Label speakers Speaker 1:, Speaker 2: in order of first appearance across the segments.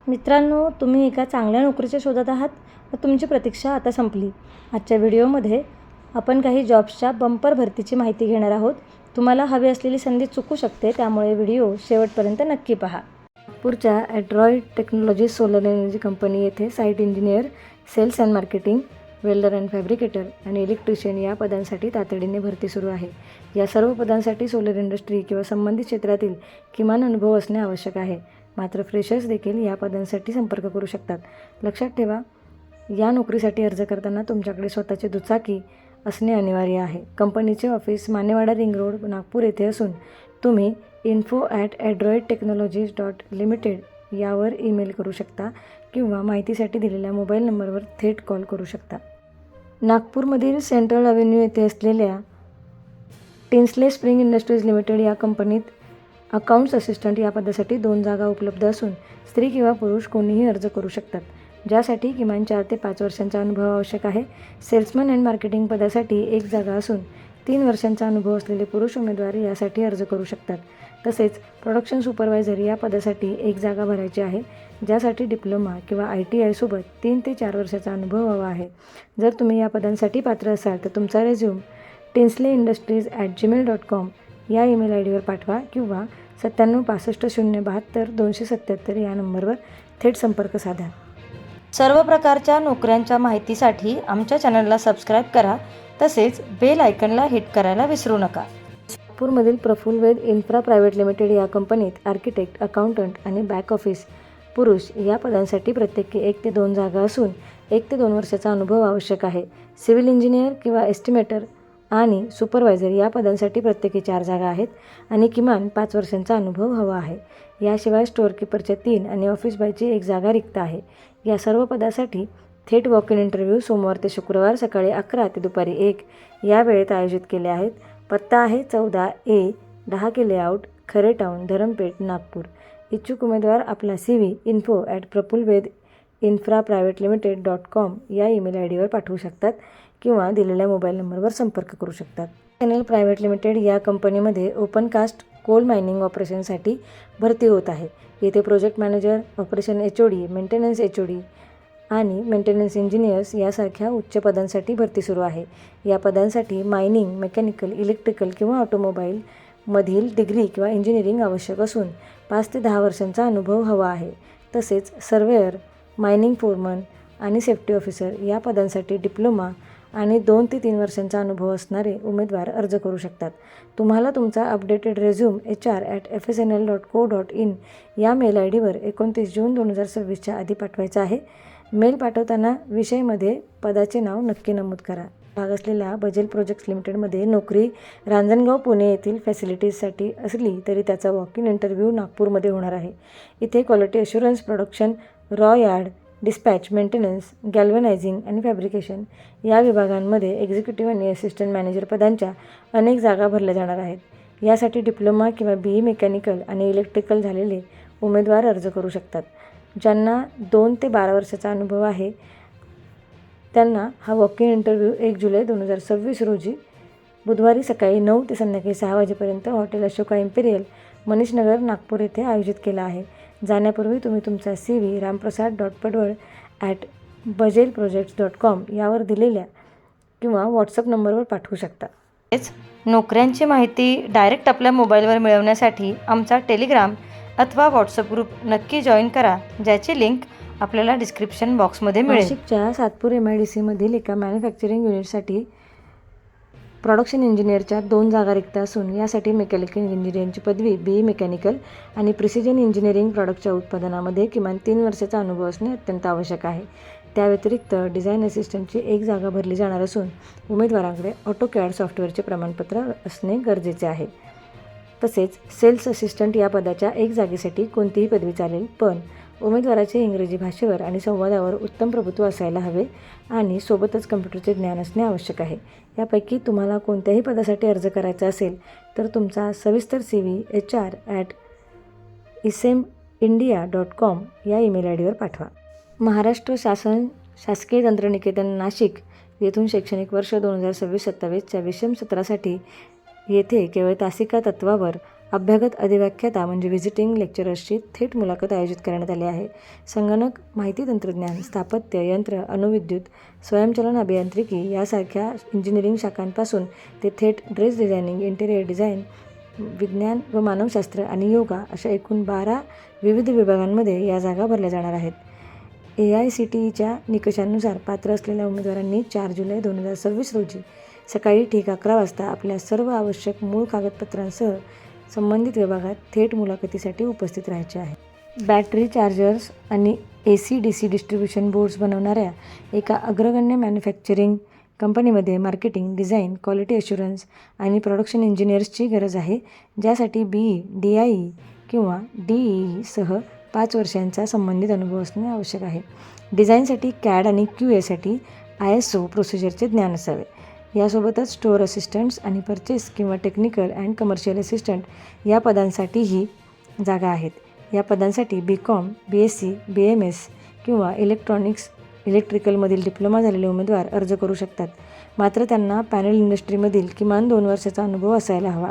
Speaker 1: मित्रांनो, तुम्ही एका चांगल्या नोकरीच्या शोधात आहात व तुमची प्रतीक्षा आता संपली. आजच्या व्हिडिओमध्ये आपण काही जॉब्सच्या बंपर भरतीची माहिती घेणार आहोत. तुम्हाला हवी असलेली संधी चुकू शकते, त्यामुळे व्हिडिओ शेवटपर्यंत नक्की पहा. नागपूरच्या Android technologies solar energy company येथे site engineer, sales and marketing, welder and fabricator आणि इलेक्ट्रिशियन या पदांसाठी तातडीने भरती सुरू आहे. या सर्व पदांसाठी सोलर इंडस्ट्री किंवा संबंधित क्षेत्रातील किमान अनुभव असणे आवश्यक आहे. मात्र फ्रेशर्स देखील या पदांसाठी संपर्क करू शकतात. लक्षात ठेवा, या नोकरीसाठी अर्ज करताना तुमच्याकडे स्वतःची दुचाकी असणे अनिवार्य आहे. कंपनीचे office Manewada ring road, Nagpur येथे असून तुम्ही info@adroidtechnologies.limited यावर ईमेल करू शकता किंवा माहितीसाठी दिलेल्या मोबाईल नंबरवर थेट कॉल करू शकता. नागपूरमधील सेंट्रल अव्हेन्यू येथे असलेल्या टिन्सले स्प्रिंग इंडस्ट्रीज लिमिटेड या कंपनीत अकाउंट्स असिस्टंट या पदासाठी 2 जागा उपलब्ध असून स्त्री किंवा पुरुष कोणीही अर्ज करू शकतात, ज्यासाठी किमान 4 ते 5 वर्षांचा अनुभव आवश्यक आहे. सेल्समन अँड मार्केटिंग पदासाठी 1 जागा असून 3 वर्षांचा अनुभव असलेले पुरुष उमेदवार यासाठी अर्ज करू शकतात. तसेच प्रोडक्शन सुपरवायझर या पदासाठी 1 जागा भरायची आहे, ज्यासाठी डिप्लोमा किंवा ITI सोबत 3 ते 4 वर्षाचा अनुभव हवा आहे. जर तुम्ही या पदांसाठी पात्र असाल तर तुमचा रेझ्यूम tinsleyindustries@gmail.com या ईमेल आयडीवर पाठवा किंवा 9765 072 277 या नंबरवर थेट संपर्क साधा. सर्व प्रकारच्या नोकऱ्यांच्या माहितीसाठी आमच्या चॅनलला सबस्क्राईब करा, तसेच बेल आयकनला हिट करायला विसरू नका. नागपूरमधील प्रफुल्ल वेद इन्फ्रा प्रायव्हेट लिमिटेड या कंपनीत आर्किटेक्ट, अकाउंटंट आणि बॅक ऑफिस पुरुष या पदांसाठी प्रत्येकी 1 ते 2 जागा असून 1 ते 2 वर्षाचा अनुभव आवश्यक आहे. सिव्हिल इंजिनियर किंवा एस्टिमेटर आणि सुपरवायझर या पदांसाठी प्रत्येकी 4 जागा आहेत आणि किमान 5 वर्षांचा अनुभव हवा आहे. याशिवाय स्टोअरकीपरच्या 3 आणि ऑफिस बॉयची 1 जागा रिक्त आहे. या सर्व पदासाठी थेट वॉक इन इंटरव्ह्यू सोमवार ते शुक्रवार सकाळी 11 ते दुपारी 1 या वेळेत आयोजित केले आहेत. पत्ता आहे 14A 10K लेआउट, खरे टाऊन, धरमपेठ, नागपूर. इच्छुक उमेदवार आपला CV info@prafulvedinfraprivatelimited.com या ईमेल आयडीवर पाठवू शकतात किंवा दिलेल्या मोबाईल नंबरवर संपर्क करू शकतात. चॅनल प्रायव्हेट लिमिटेड या कंपनीमध्ये ओपन कास्ट कोल मायनिंग ऑपरेशनसाठी भरती होत आहे. येथे project manager, operation HOD, maintenance HOD आणि मेंटेनन्स इंजिनियर्स यासारख्या उच्च पदांसाठी भरती सुरू आहे. या पदांसाठी मायनिंग, मेकॅनिकल, इलेक्ट्रिकल किंवा ऑटोमोबाईल मधील डिग्री किंवा इंजिनिअरिंग आवश्यक असून 5 ते 10 वर्षांचा अनुभव हवा आहे. तसेच सर्वेअर, मायनिंग फोरमन आणि सेफ्टी ऑफिसर या पदांसाठी डिप्लोमा आणि 2 ते 3 वर्षांचा अनुभव असणारे उमेदवार अर्ज करू शकतात. तुम्हाला तुमचा अपडेटेड रेझ्यूम HR@fsnl.co.in या मेल आयडीवर 29 जून 2026च्या आधी पाठवायचा आहे. मेल पाठवताना विषयमध्ये पदाचे नाव नक्की नमूद करा. भाग असलेल्या बजेल प्रोजेक्ट्स लिमिटेडमध्ये नोकरी रांजणगाव, पुणे येथील फॅसिलिटीजसाठी असली तरी त्याचा वॉक इन इंटरव्ह्यू नागपूरमध्ये होणार आहे. इथे quality assurance, production, raw yard, dispatch, maintenance, galvanizing आणि फॅब्रिकेशन या विभागांमध्ये एक्झिक्युटिव्ह आणि असिस्टंट मॅनेजर पदांच्या अनेक जागा भरल्या जाणार आहेत. यासाठी डिप्लोमा किंवा BE मेकॅनिकल आणि इलेक्ट्रिकल झालेले उमेदवार अर्ज करू शकतात. ज्यांना 2 ते 12 वर्षाचा अनुभव आहे त्यांना हा वॉक इन इंटरव्ह्यू 1 जुलै 2026 रोजी बुधवारी सकाळी 9 ते संध्याकाळी 6 वाजेपर्यंत हॉटेल अशोका इम्पेरियल, मनीषनगर, नागपूर येथे आयोजित केला आहे. जाण्यापूर्वी तुम्ही तुमचा CV ramprasad.padwal@bajelprojects.com यावर दिलेल्या किंवा व्हॉट्सअप नंबरवर पाठवू शकता. नोकऱ्यांची माहिती डायरेक्ट आपल्या मोबाईलवर मिळवण्यासाठी आमचा टेलिग्राम अथवा व्हॉट्सअप ग्रुप नक्की जॉईन करा, ज्याची लिंक आपल्याला डिस्क्रिप्शन बॉक्समध्ये मिळेल. नाशिकच्या सातपूर MIDCमधील एका मॅन्युफॅक्चरिंग युनिटसाठी प्रोडक्शन इंजिनियरच्या 2 जागा रिक्त असून यासाठी मेकॅनिकल इंजिनिअरिंगची पदवी, BE मेकॅनिकल आणि प्रिसिजन इंजिनिअरिंग प्रॉडक्टच्या उत्पादनामध्ये किमान 3 वर्षाचा अनुभव असणे अत्यंत आवश्यक आहे. त्या व्यतिरिक्त डिझाईन असिस्टंटची 1 जागा भरली जाणार असून उमेदवारांकडे AutoCAD सॉफ्टवेअरचे प्रमाणपत्र असणे गरजेचे आहे. तसेच सेल्स असिस्टंट या पदाच्या 1 जागेसाठी कोणतीही पदवी चालेल, पण उमेदवाराचे इंग्रजी भाषेवर आणि संवादावर उत्तम प्रभुत्व असायला हवे आणि सोबतच कम्प्युटरचे ज्ञान असणे आवश्यक आहे. यापैकी तुम्हाला कोणत्याही पदासाठी अर्ज करायचा असेल तर तुमचा सविस्तर CV HR@isemindia.com या ईमेल आयडीवर पाठवा. महाराष्ट्र शासन शासकीय तंत्रनिकेतन नाशिक येथून शैक्षणिक वर्ष 2026-27च्या विषम सत्रासाठी येथे केवळ तासिका तत्वावर अभ्यागत अधिव्याख्याता म्हणजे व्हिजिटिंग लेक्चरर्सची थेट मुलाखत आयोजित करण्यात आली आहे. संगणक, माहिती तंत्रज्ञान, स्थापत्य, यंत्र, अणुविद्युत, स्वयंचलन अभियांत्रिकी यासारख्या इंजिनिअरिंग शाखांपासून ते थेट ड्रेस डिझायनिंग, इंटेरियर डिझाईन, विज्ञान व मानवशास्त्र आणि योगा अशा एकूण 12 विविध विभागांमध्ये या जागा भरल्या जाणार आहेत. AICTEच्या निकषांनुसार पात्र असलेल्या उमेदवारांनी 4 जुलै 2026 रोजी सकाळी ठीक 11 वाजता आपल्या सर्व आवश्यक मूळ कागदपत्रांसह संबंधित विभागात थेट मुलाखतीसाठी उपस्थित राहायचे आहे. बॅटरी चार्जर्स आणि AC/DC डिस्ट्रीब्युशन बोर्ड्स बनवणाऱ्या एका अग्रगण्य मॅन्युफॅक्चरिंग कंपनीमध्ये मार्केटिंग, डिझाईन, क्वालिटी अश्युरन्स आणि प्रोडक्शन इंजिनियर्सची गरज आहे, ज्यासाठी BE, DIE किंवा DEE सह 5 वर्षांचा संबंधित अनुभव असणे आवश्यक आहे. डिझाईनसाठी CAD आणि QAसाठी ISO प्रोसिजरचे ज्ञान असावे. यासोबतच स्टोअर असिस्टंट्स आणि परचेस किंवा टेक्निकल अँड कमर्शियल असिस्टंट या पदांसाठीही जागा आहेत. या पदांसाठी BCom, BSc, BMS किंवा इलेक्ट्रिकलमधील डिप्लोमा झालेले उमेदवार अर्ज करू शकतात. मात्र त्यांना पॅनल इंडस्ट्रीमधील किमान 2 वर्षाचा अनुभव असायला हवा.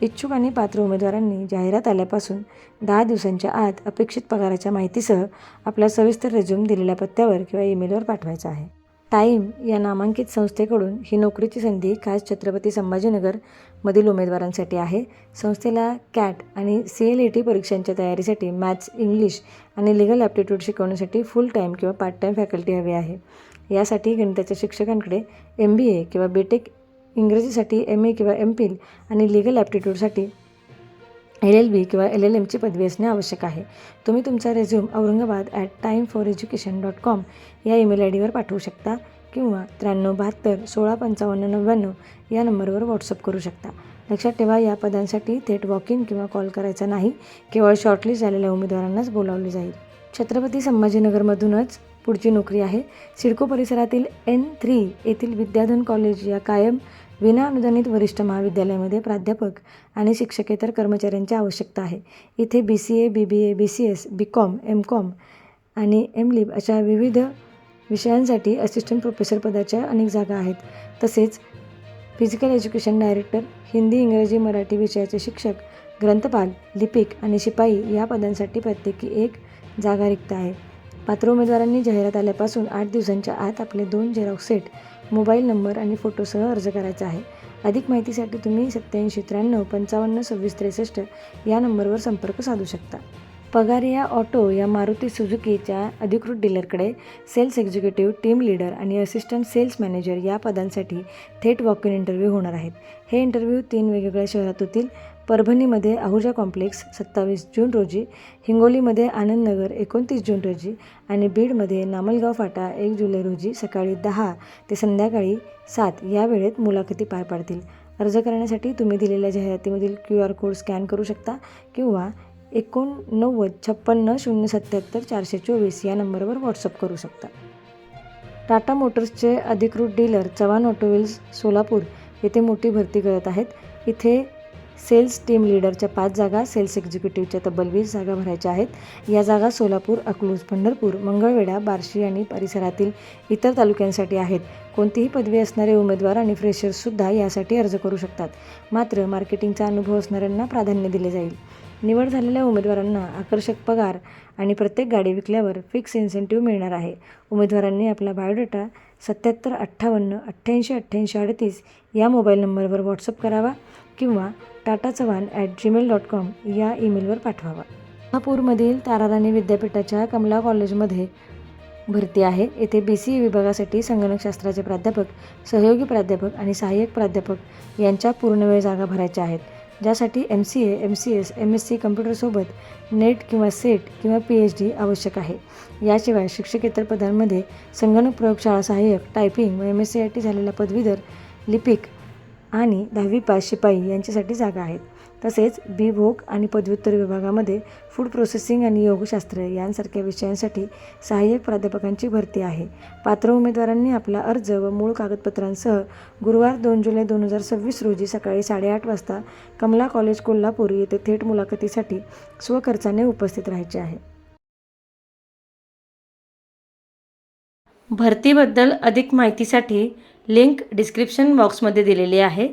Speaker 1: इच्छुक आणि पात्र उमेदवारांनी जाहिरात आल्यापासून 10 दिवसांच्या आत अपेक्षित पगाराच्या माहितीसह आपला सविस्तर रेझ्यूम दिलेल्या पत्त्यावर किंवा ईमेलवर पाठवायचा आहे. टाईम या नामांकित संस्थेकडून ही नोकरीची संधी खास छत्रपती संभाजीनगर मधील उमेदवारांसाठी आहे. संस्थेला CAT आणि CLAT परीक्षांच्या तयारीसाठी मॅथ्स, इंग्लिश आणि लीगल ॲप्टिट्यूड शिकवण्यासाठी फुल टाईम किंवा पार्ट टाईम फॅकल्टी हवी आहे. यासाठी गणिताच्या शिक्षकांकडे MBA किंवा BTech, इंग्रजीसाठी MA किंवा MPhil आणि लीगल ॲप्टिट्यूडसाठी LLB किंवा LLMची पदवी असणे आवश्यक आहे. तुम्ही तुमचा रेझ्यूम aurangabad@timeforeducation.com या ईमेल IDवर पाठवू शकता किंवा 9372 16 55 99 या नंबरवर व्हॉट्सअप करू शकता. लक्षात ठेवा, या पदांसाठी थेट वॉक इन किंवा कॉल करायचा नाही, केवळ शॉर्टलिस्ट झालेल्या उमेदवारांनाच बोलावले जाईल. छत्रपती संभाजीनगरमधूनच पुढची नोकरी आहे. सिडको परिसरातील N3 येथील विद्याधन कॉलेज या कायम विनाअनुदानित वरिष्ठ महाविद्यालयामध्ये प्राध्यापक आणि शिक्षकेतर कर्मचाऱ्यांची आवश्यकता आहे. इथे BCA, BBA, BCS, BCom, MCom आणि MLib अशा विविध विषयांसाठी असिस्टंट प्रोफेसर पदाच्या अनेक जागा आहेत. तसेच फिजिकल एज्युकेशन डायरेक्टर, हिंदी, इंग्रजी, मराठी विषयाचे शिक्षक, ग्रंथपाल, लिपिक आणि शिपाई या पदांसाठी प्रत्येकी 1 जागा रिक्त आहे. पात्र उमेदवारांनी जाहिरात आल्यापासून 8 दिवसांच्या आत आपले 2 झेरॉक्स सेट, मोबाईल नंबर आणि फोटोसह अर्ज करायचा आहे. अधिक माहितीसाठी तुम्ही 87 93 55 26 63 या नंबरवर संपर्क साधू शकता. पगारिया ऑटो या मारुती सुझुकीच्या अधिकृत डीलरकडे सेल्स एक्झिक्युटिव्ह, टीम लीडर आणि असिस्टंट सेल्स मॅनेजर या पदांसाठी थेट वॉक इन इंटरव्ह्यू होणार आहेत. हे इंटरव्ह्यू 3 वेगवेगळ्या शहरात होतील. परभणीमध्ये आहुजा कॉम्प्लेक्स 27 जून रोजी, हिंगोलीमध्ये आनंदनगर 29 जून रोजी आणि बीडमध्ये नामलगाव फाटा 1 जुलै रोजी सकाळी 10 ते संध्याकाळी 7 या वेळेत मुलाखती पार पाडतील. अर्ज करण्यासाठी तुम्ही दिलेल्या जाहिरातीमधील QR कोड स्कॅन करू शकता किंवा 89 56 077 424 या नंबरवर व्हॉट्सअप करू शकता. टाटा मोटर्सचे अधिकृत डीलर चव्हाण ऑटोव्हील्स सोलापूर येथे मोठी भरती करत आहेत. इथे सेल्स टीम लीडरच्या 5 जागा, सेल्स एक्झिक्युटिव्हच्या तब्बल 20 जागा भरायच्या आहेत. या जागा सोलापूर, अकलूज, पंढरपूर, मंगळवेढा, बार्शी आणि परिसरातील इतर तालुक्यांसाठी आहेत. कोणतीही पदवी असणारे उमेदवार आणि फ्रेशर्ससुद्धा यासाठी अर्ज करू शकतात. मात्र मार्केटिंगचा अनुभव असणाऱ्यांना प्राधान्य दिले जाईल. निवड झालेल्या उमेदवारांना आकर्षक पगार आणि प्रत्येक गाडी विकल्यावर फिक्स इन्सेंटिव्ह मिळणार आहे. उमेदवारांनी आपला बायोडाटा 77 58 88 88 38 या मोबाईल नंबरवर व्हॉट्सअप करावा किंवा tatachavan@gmail.com या ईमेलवर पाठवावा. कोल्हापूरमधील ताराराणी विद्यापीठाच्या कमला कॉलेजमध्ये भरती आहे. येथे BCA विभागासाठी संगणकशास्त्राचे प्राध्यापक, सहयोगी प्राध्यापक आणि सहाय्यक प्राध्यापक यांच्या पूर्णवेळ जागा भरायच्या आहेत, ज्यासाठी MCA, MCS, MSc कम्प्युटरसोबत नेट किंवा सेट किंवा PhD आवश्यक आहे. याशिवाय शिक्षकेतर पदांमध्ये संगणक प्रयोगशाळा सहाय्यक, टायपिंग व MSc झालेला पदवीधर, लिपिक आणि 10वी पास शिपाई यांच्यासाठी जागा आहेत. तसेच B.Voc आणि पदव्युत्तर विभागामध्ये फूड प्रोसेसिंग आणि योगशास्त्र यांसारख्या विषयांसाठी सहाय्यक प्राध्यापकांची भरती आहे. पात्र उमेदवारांनी आपला अर्ज व मूळ कागदपत्रांसह गुरुवार 2 जुलै 2026 रोजी सकाळी 8:30 वाजता कमला कॉलेज कोल्हापूर येथे थेट मुलाखतीसाठी स्वखर्चाने उपस्थित राहायचे आहे. भरतीबद्दल अधिक माहितीसाठी लिंक डिस्क्रिप्शन बॉक्समध्ये दिलेली आहे.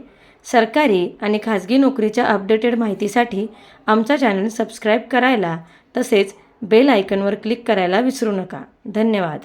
Speaker 1: सरकारी आणि खाजगी नोकरीच्या अपडेटेड माहितीसाठी आमचा चॅनल सबस्क्राईब करायला तसेच बेल आयकॉनवर क्लिक करायला विसरू नका. धन्यवाद.